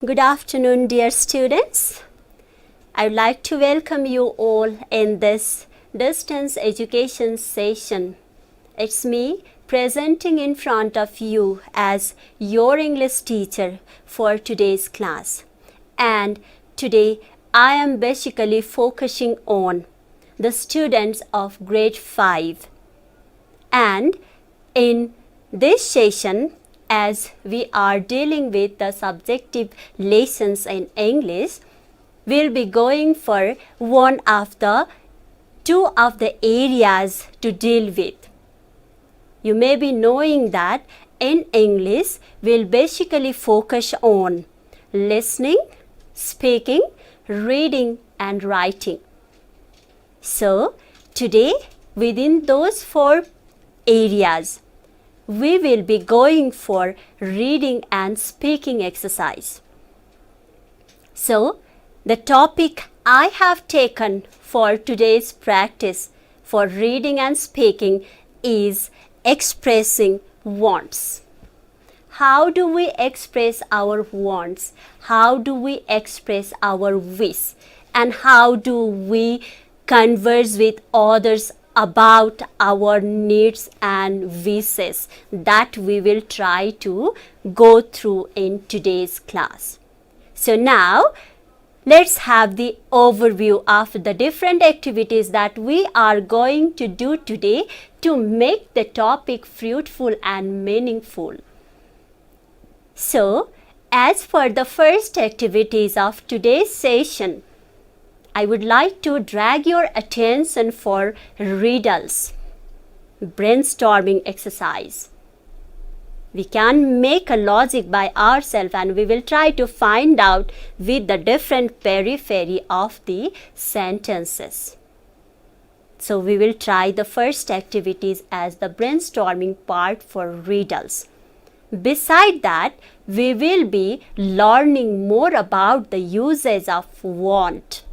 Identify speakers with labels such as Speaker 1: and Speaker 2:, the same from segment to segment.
Speaker 1: Good afternoon, dear students. I would like to welcome you all in this distance education session. It's me presenting in front of you as your English teacher for today's class. And today I am basically focusing on the students of grade 5. And in this session, as we are dealing with the subjective lessons in English, we'll be going for two of the areas to deal with. You may be knowing that in English, we'll basically focus on listening, speaking, reading and writing. So, today within those 4 areas, we will be going for reading and speaking exercise. So, the topic I have taken for today's practice for reading and speaking is expressing wants. How do we express our wants? How do we express our wish? And how do we converse with others about our needs and wishes? That we will try to go through in today's class. So now let's have the overview of the different activities that we are going to do today to make the topic fruitful and meaningful. So, as for the first activities of today's session, I would like to drag your attention for riddles, brainstorming exercise. We can make a logic by ourselves and we will try to find out with the different periphery of the sentences. So we will try the first activities as the brainstorming part for riddles. Beside that, we will be learning more about the uses of want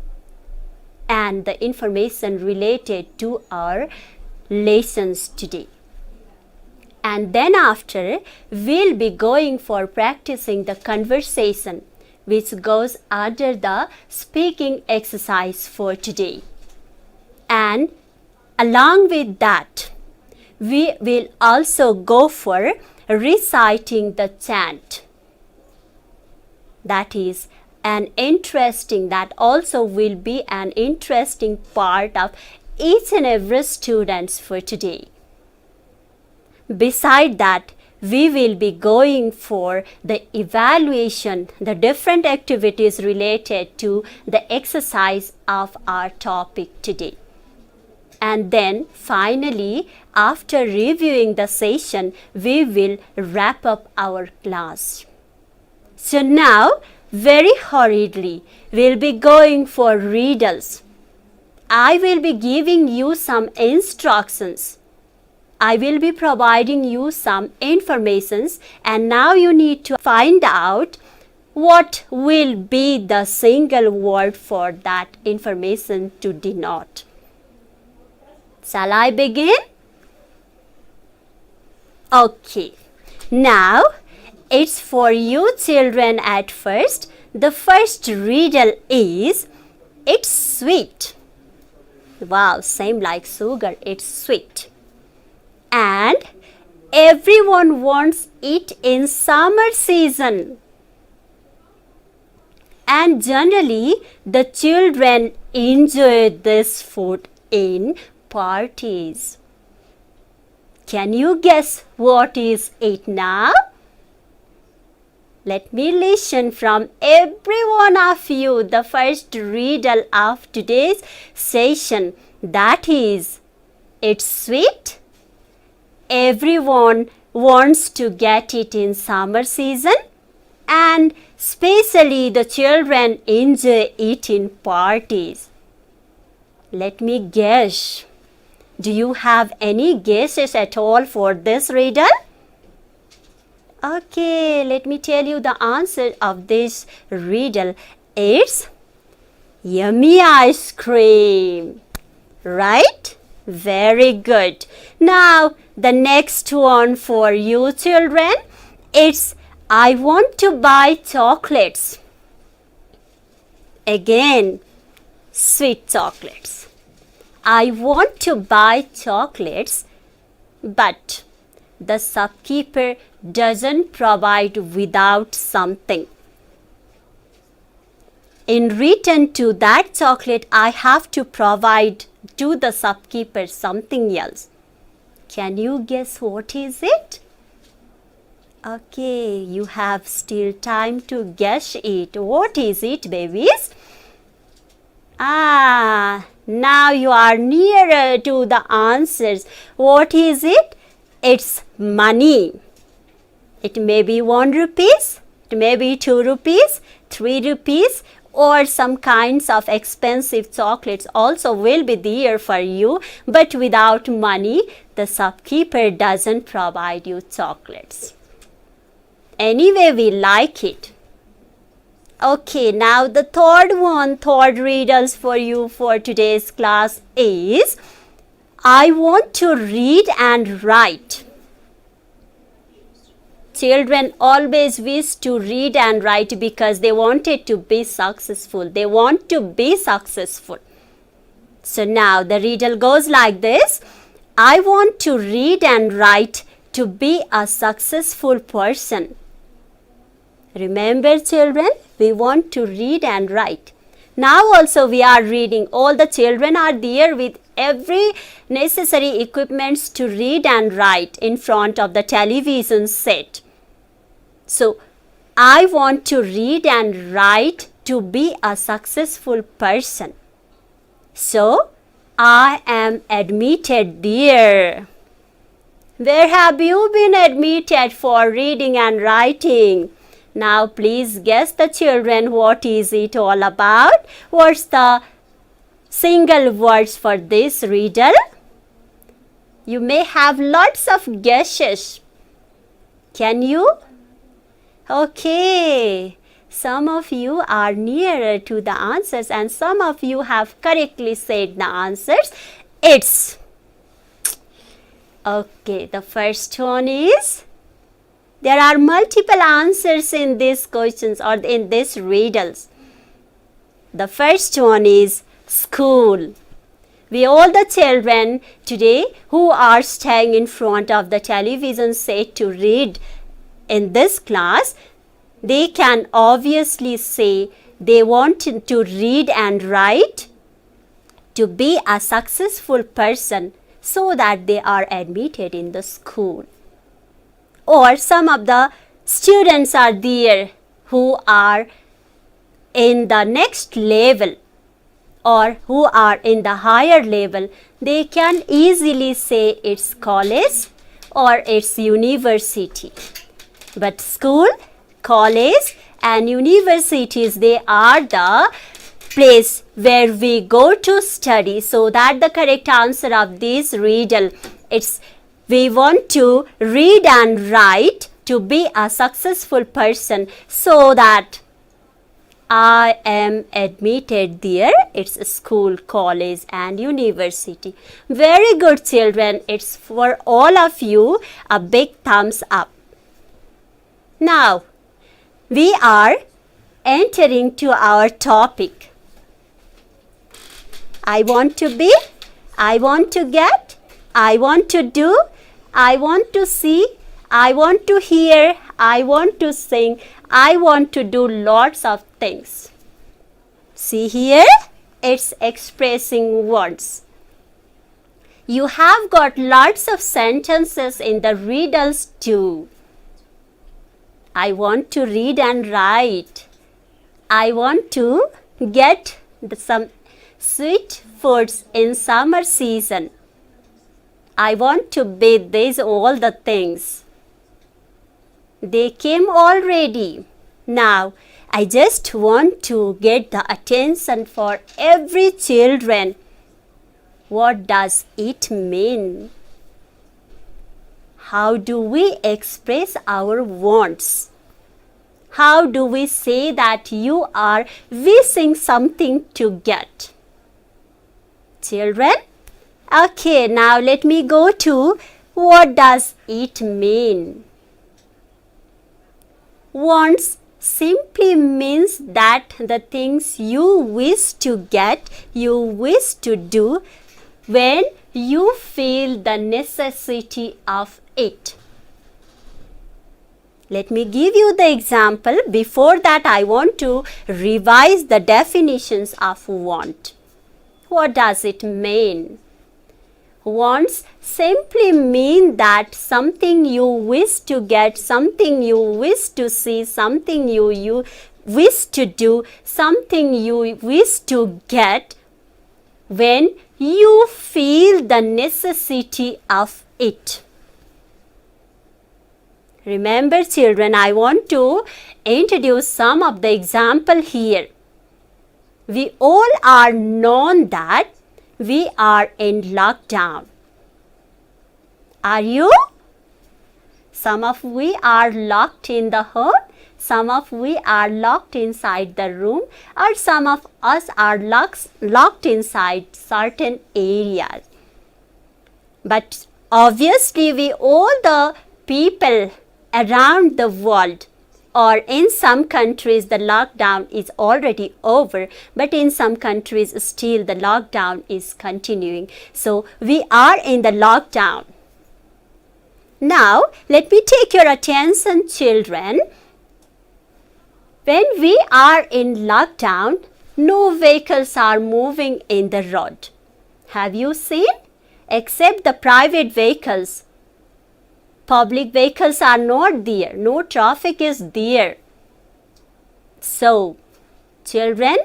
Speaker 1: and the information related to our lessons today. And then after, we'll be going for practicing the conversation, which goes under the speaking exercise for today. And along with that, we will also go for reciting the chant. That also will be an interesting part of each and every student for today. Beside that, we will be going for the evaluation, the different activities related to the exercise of our topic today. And then finally, after reviewing the session, we will wrap up our class. So now, very hurriedly, we'll be going for riddles. I will be giving you some instructions. I will be providing you some informations, and now you need to find out what will be the single word for that information to denote. Shall I begin? Okay. Now, it's for you children at first. The first riddle is, it's sweet. Wow, same like sugar, it's sweet. And everyone wants it in summer season. And generally, the children enjoy this food in parties. Can you guess what is it now? Let me listen from every one of you the first riddle of today's session. That is, it's sweet. Everyone wants to get it in summer season, and especially the children enjoy it in parties. Let me guess. Do you have any guesses at all for this riddle? Okay, let me tell you the answer of this riddle. It's yummy ice cream. Right? Very good. Now, the next one for you children, it's I want to buy chocolates. Again, sweet chocolates. I want to buy chocolates, but the shopkeeper doesn't provide without something. In return to that chocolate, I have to provide to the shopkeeper something else. Can you guess what is it? Okay, you have still time to guess it. What is it, babies? Now you are nearer to the answers. What is it? It's money. It may be 1 rupees, it may be 2 rupees, 3 rupees, or some kinds of expensive chocolates also will be there for you. But without money, the shopkeeper doesn't provide you chocolates. Anyway, we like it. Okay, now the third riddles for you for today's class is, I want to read and write. Children always wish to read and write because they wanted to be successful. They want to be successful. So now the riddle goes like this. I want to read and write to be a successful person. Remember, children, we want to read and write. Now also we are reading. All the children are there with every necessary equipments to read and write in front of the television set. So, I want to read and write to be a successful person. So, I am admitted there. Where have you been admitted for reading and writing? Now please guess, the children, what is it all about? What's the single words for this riddle? You may have lots of guesses. Can you? Okay. Some of you are nearer to the answers and some of you have correctly said the answers. It's okay. The first one is, there are multiple answers in these questions or in these riddles. The first one is school. We all the children today who are staying in front of the television set to read in this class, they can obviously say they want to read and write to be a successful person so that they are admitted in the school. Or some of the students are there who are in the next level or who are in the higher level. They can easily say it's college or it's university. But school, college and universities, they are the place where we go to study. So that the correct answer of this riddle, it's we want to read and write to be a successful person so that I am admitted there. It's school, college and university. Very good, children. It's for all of you a big thumbs up. Now, we are entering to our topic. I want to be, I want to get, I want to do, I want to see, I want to hear, I want to sing, I want to do lots of things. See here, it's expressing words. You have got lots of sentences in the riddles too. I want to read and write. I want to get some sweet foods in summer season. I want to be these all the things. They came already. Now, I just want to get the attention for every children. What does it mean? How do we express our wants? How do we say that you are wishing something to get? Children? Okay, now let me go to what does it mean? Wants simply means that the things you wish to get, you wish to do when you feel the necessity of it. Let me give you the example. Before that, I want to revise the definitions of want. What does it mean? Wants simply mean that something you wish to get, something you wish to see, something you wish to do, something you wish to get when you feel the necessity of it. Remember, children, I want to introduce some of the example here. We all are known that we are in lockdown. Are you? Some of we are locked in the home, some of we are locked inside the room, or some of us are locked inside certain areas. But obviously, we all the people around the world, or in some countries the lockdown is already over, but in some countries still the lockdown is continuing. So we are in the lockdown. Now let me take your attention, children. When we are in lockdown, no vehicles are moving in the road. Have you seen? Except the private vehicles. Public vehicles are not there. No traffic is there. So, children,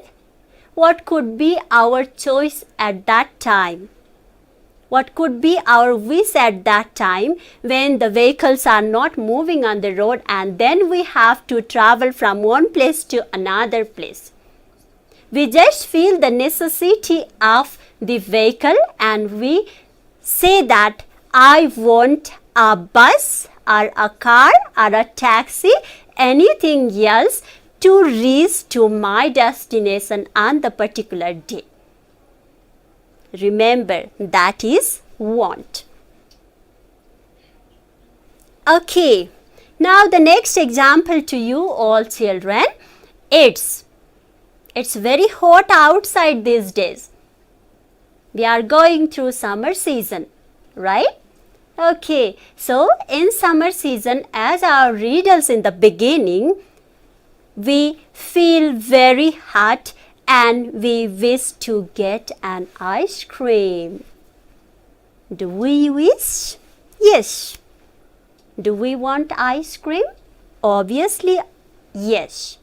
Speaker 1: what could be our choice at that time? What could be our wish at that time when the vehicles are not moving on the road and then we have to travel from one place to another place? We just feel the necessity of the vehicle and we say that I want a bus or a car or a taxi, anything else to reach to my destination on the particular day. Remember, that is want. Okay, now the next example to you all, children, it's very hot outside these days. We are going through summer season, right? Okay, so in summer season, as our readers in the beginning, we feel very hot and we wish to get an ice cream. Do we wish? Yes. Do we want ice cream? Obviously, yes.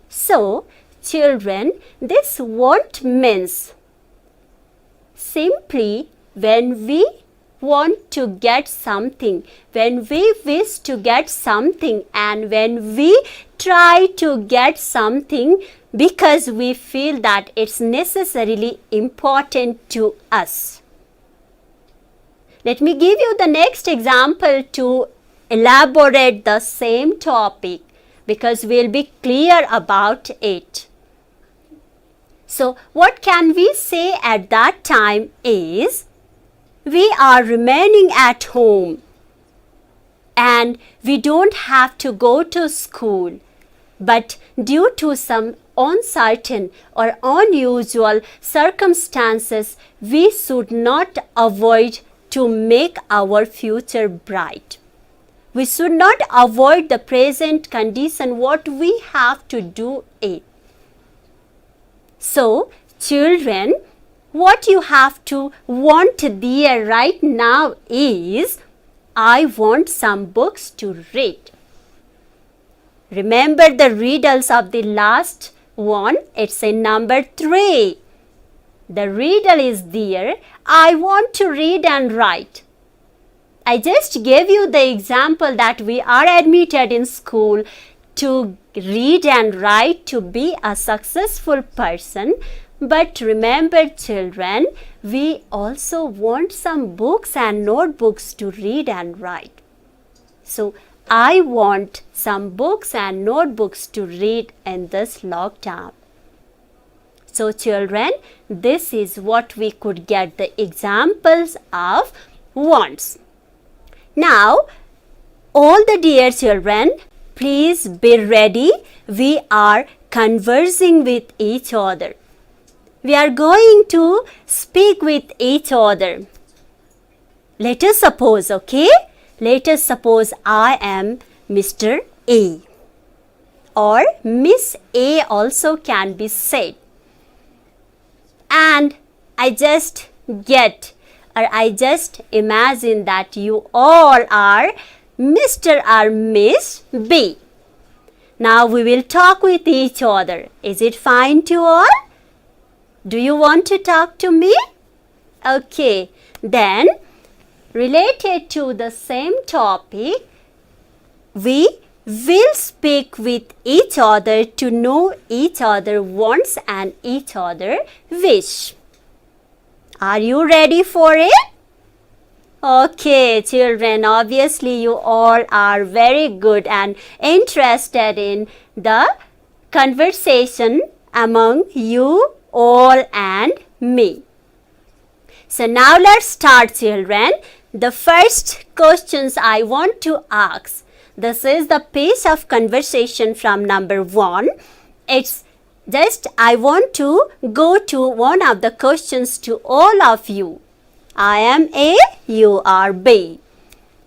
Speaker 1: So, children, this want means simply when we want to get something, when we wish to get something, and when we try to get something because we feel that it's necessarily important to us. Let me give you the next example to elaborate the same topic because we'll be clear about it. So, what can we say at that time is, we are remaining at home and we don't have to go to school, but due to some uncertain or unusual circumstances, we should not avoid to make our future bright. We should not avoid the present condition, what we have to do it. So, children, what you have to want there right now is, I want some books to read. Remember the riddles of the last one, it's in number 3. The riddle is there, I want to read and write. I just gave you the example that we are admitted in school to read and write to be a successful person. But remember, children, we also want some books and notebooks to read and write. So, I want some books and notebooks to read in this lockdown. So, children, this is what we could get the examples of wants. Now, all the dear children, please be ready. We are conversing with each other. We are going to speak with each other. Let us suppose, okay? Let us suppose I am Mr. A. Or Miss A also can be said. And I just imagine that you all are Mr. or Miss B. Now we will talk with each other. Is it fine to all? Do you want to talk to me? Okay, then related to the same topic, we will speak with each other to know each other wants and each other wish. Are you ready for it? Okay, children, obviously you all are very good and interested in the conversation among you all and me. So now let's start, children. The first questions I want to ask. This is the piece of conversation from number 1. It's just I want to go to one of the questions to all of you. I am A, you are B.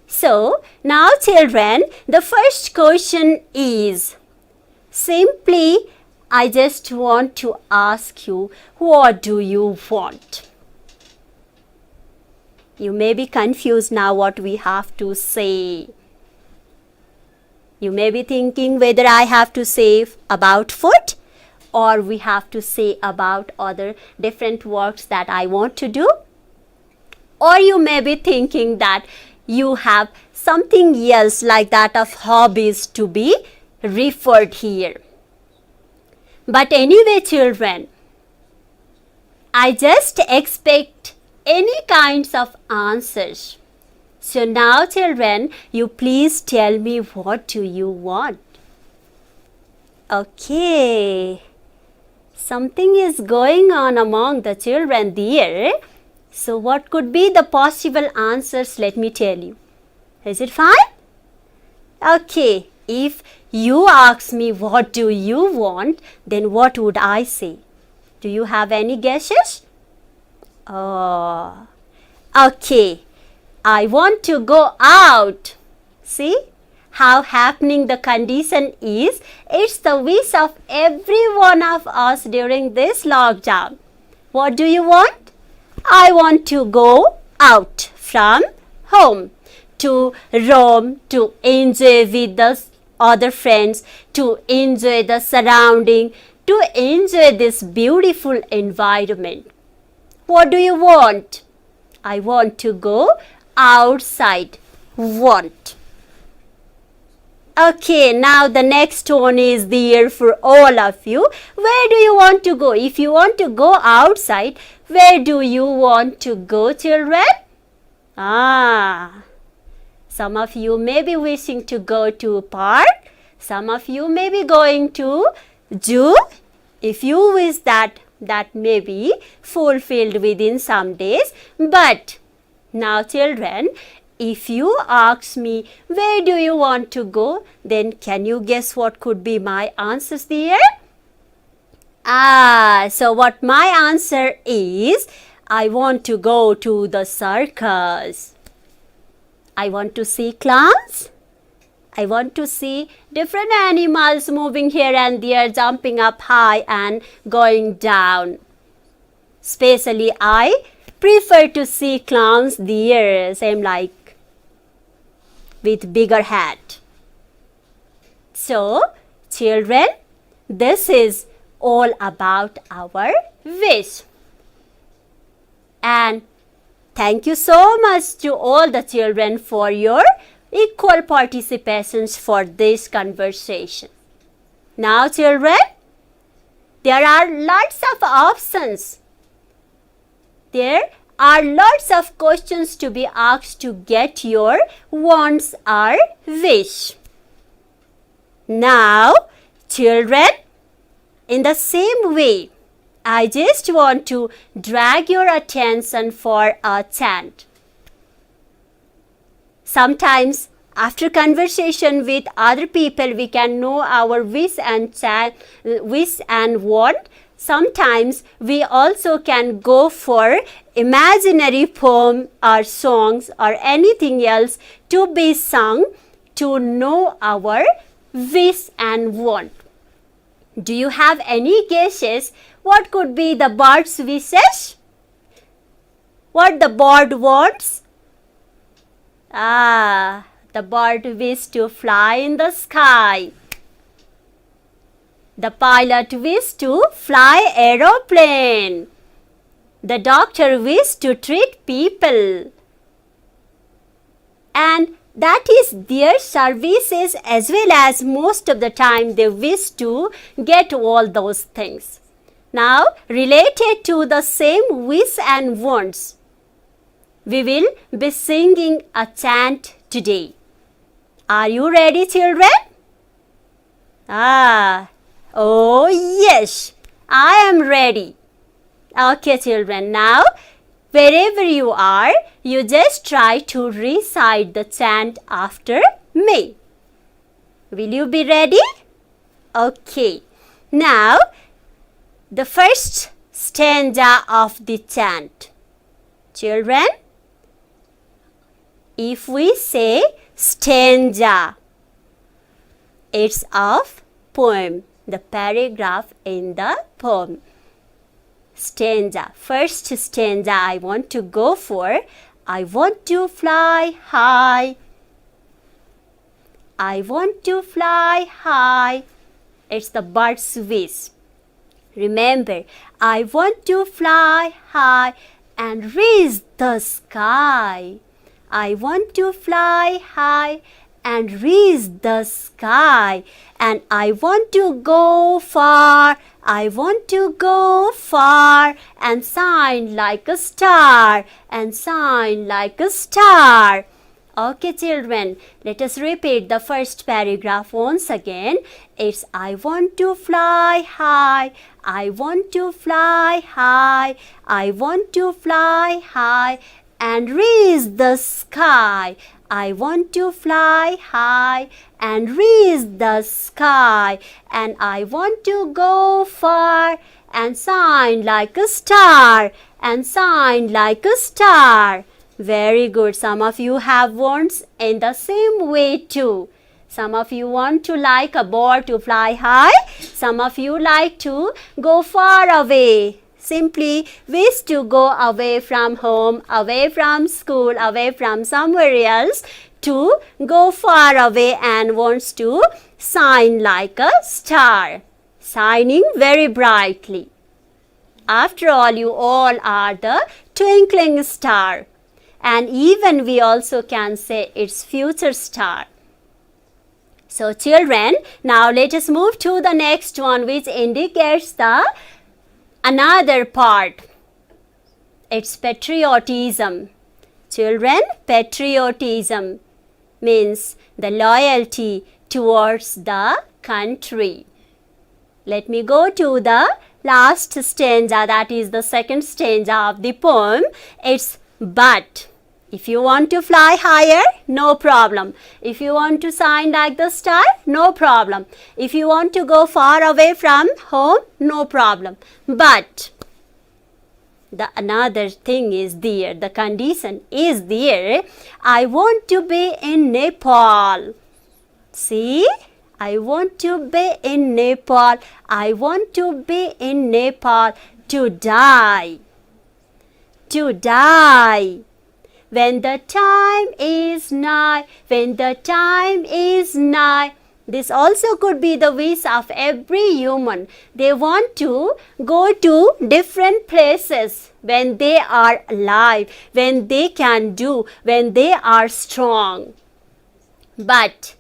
Speaker 1: So now, children, the first question is simply I just want to ask you, what do you want? You may be confused now what we have to say. You may be thinking whether I have to say about food or we have to say about other different works that I want to do. Or you may be thinking that you have something else like that of hobbies to be referred here. But anyway, children, I just expect any kinds of answers. So now, children, you please tell me, what do you want? Okay, something is going on among the children there. So what could be the possible answers? Let me tell you. Is it fine? Okay, if you ask me what do you want, then what would I say? Do you have any guesses? Oh, okay. I want to go out. See how happening the condition is. It's the wish of every one of us during this lockdown. What do you want? I want to go out from home, to roam, to enjoy with the other friends, to enjoy the surrounding, to enjoy this beautiful environment. What do you want? I want to go outside. Want. Okay, now the next one is there for all of you. Where do you want to go? If you want to go outside, where do you want to go, children? Some of you may be wishing to go to a park. Some of you may be going to zoo. If you wish that may be fulfilled within some days. But now, children, if you ask me, where do you want to go? Then can you guess what could be my answers there? So what my answer is, I want to go to the circus. I want to see clowns. I want to see different animals moving here and there, jumping up high and going down. Especially I prefer to see clowns there, same like with bigger hat. So, children, this is all about our wish. And thank you so much to all the children for your equal participations for this conversation. Now, children, there are lots of options. There are lots of questions to be asked to get your wants or wish. Now, children, in the same way, I just want to drag your attention for a chant. Sometimes After conversation with other people, we can know our wish and want. Sometimes we also can go for imaginary poem or songs or anything else to be sung to know our wish and want. Do you have any guesses what could be the bird's wishes? What the bird wants? The bird wishes to fly in the sky. The pilot wishes to fly aeroplane. The doctor wishes to treat people. And that is their services, as well as most of the time they wish to get all those things. Now, related to the same wish and wants, we will be singing a chant today. Are you ready, children? Oh yes, I am ready. Okay, children, now wherever you are, you just try to recite the chant after me. Will you be ready? Okay. Now, the first stanza of the chant. Children, if we say stanza, it's of poem, the paragraph in the poem. Stanza. First stanza I want to go for. I want to fly high. I want to fly high. It's the bird's wish. Remember, I want to fly high and reach the sky. I want to fly high and reach the sky. And I want to go far. I want to go far and shine like a star, and shine like a star. Okay, children, let us repeat the first paragraph once again. It's I want to fly high. I want to fly high. I want to fly high and reach the sky. I want to fly high and reach the sky. And I want to go far and shine like a star, and shine like a star. Very good. Some of you have wants in the same way too. Some of you want to like a bird to fly high. Some of you like to go far away. Simply wish to go away from home, away from school, away from somewhere else, to go far away and wants to shine like a star, shining very brightly. After all, you all are the twinkling star, and even we also can say it's future star. So children, now let us move to the next one, which indicates the another part. It's patriotism. Children, patriotism means the loyalty towards the country. Let me go to the last stanza, that is the second stanza of the poem. It's but. If you want to fly higher, no problem. If you want to shine like the star, no problem. If you want to go far away from home, no problem. But the another thing is there, the condition is there. I want to be in Nepal. See? I want to be in Nepal. I want to be in Nepal to die. To die. When the time is nigh, when the time is nigh. This also could be the wish of every human. They want to go to different places when they are alive, when they can do, when they are strong. But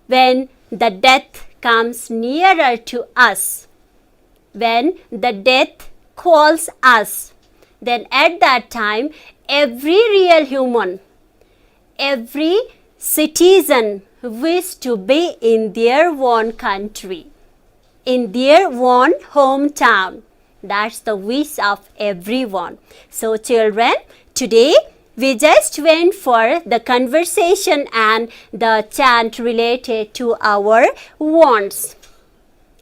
Speaker 1: when the death comes nearer to us, when the death calls us, then at that time, every real human, every citizen wish to be in their own country, in their own hometown. That's the wish of everyone. So children, today we just went for the conversation and the chant related to our wants.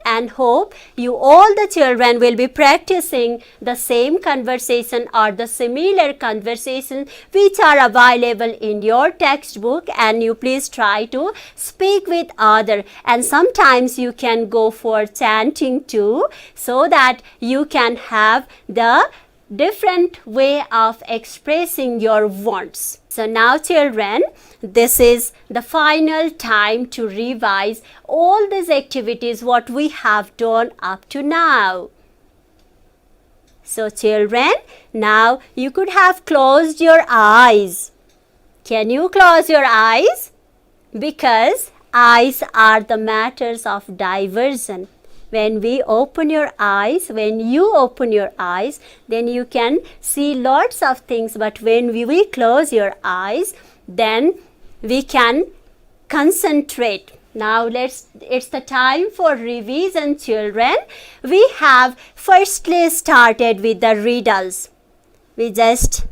Speaker 1: And hope you all the children will be practicing the same conversation or the similar conversation which are available in your textbook, and you please try to speak with other, and sometimes you can go for chanting too, so that you can have the different way of expressing your wants. So now children, this is the final time to revise all these activities what we have done up to now. So children, now you could have closed your eyes. Can you close your eyes? Because eyes are the matters of diversion. When we open your eyes, when you open your eyes, then you can see lots of things. But when we close your eyes, then we can concentrate. Now it's the time for revision, children. We have firstly started with the riddles. We just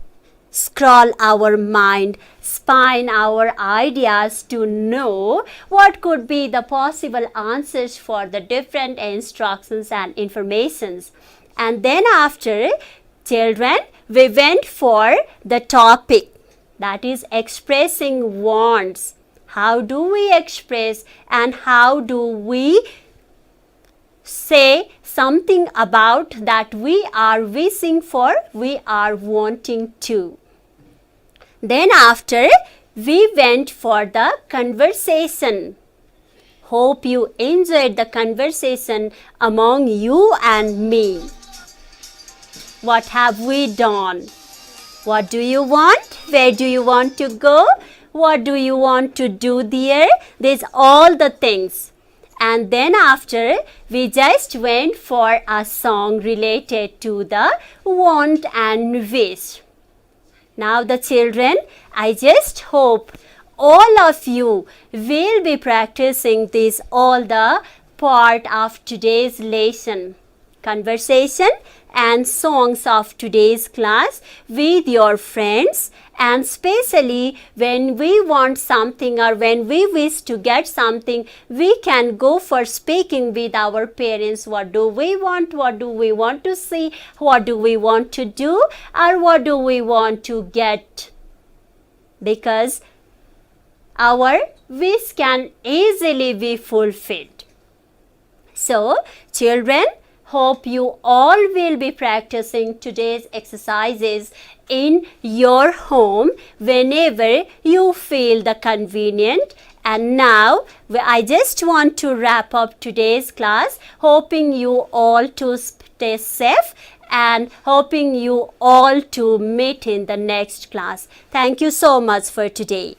Speaker 1: scroll our mind, spine our ideas to know what could be the possible answers for the different instructions and informations. And then after, children, we went for the topic, that is expressing wants. How do we express and how do we say something about that we are wishing for, we are wanting to. Then after, we went for the conversation. Hope you enjoyed the conversation among you and me. What have we done? What do you want? Where do you want to go? What do you want to do there? These all the things. And then after, we just went for a song related to the want and wish. Now the children, I just hope all of you will be practicing this all the part of today's lesson. Conversation and songs of today's class with your friends, and especially when we want something or when we wish to get something, we can go for speaking with our parents. What do we want? What do we want to see? What do we want to do? Or what do we want to get? Because our wish can easily be fulfilled. So, children, hope you all will be practicing today's exercises in your home whenever you feel the convenient. And now I just want to wrap up today's class, hoping you all to stay safe and hoping you all to meet in the next class. Thank you so much for today.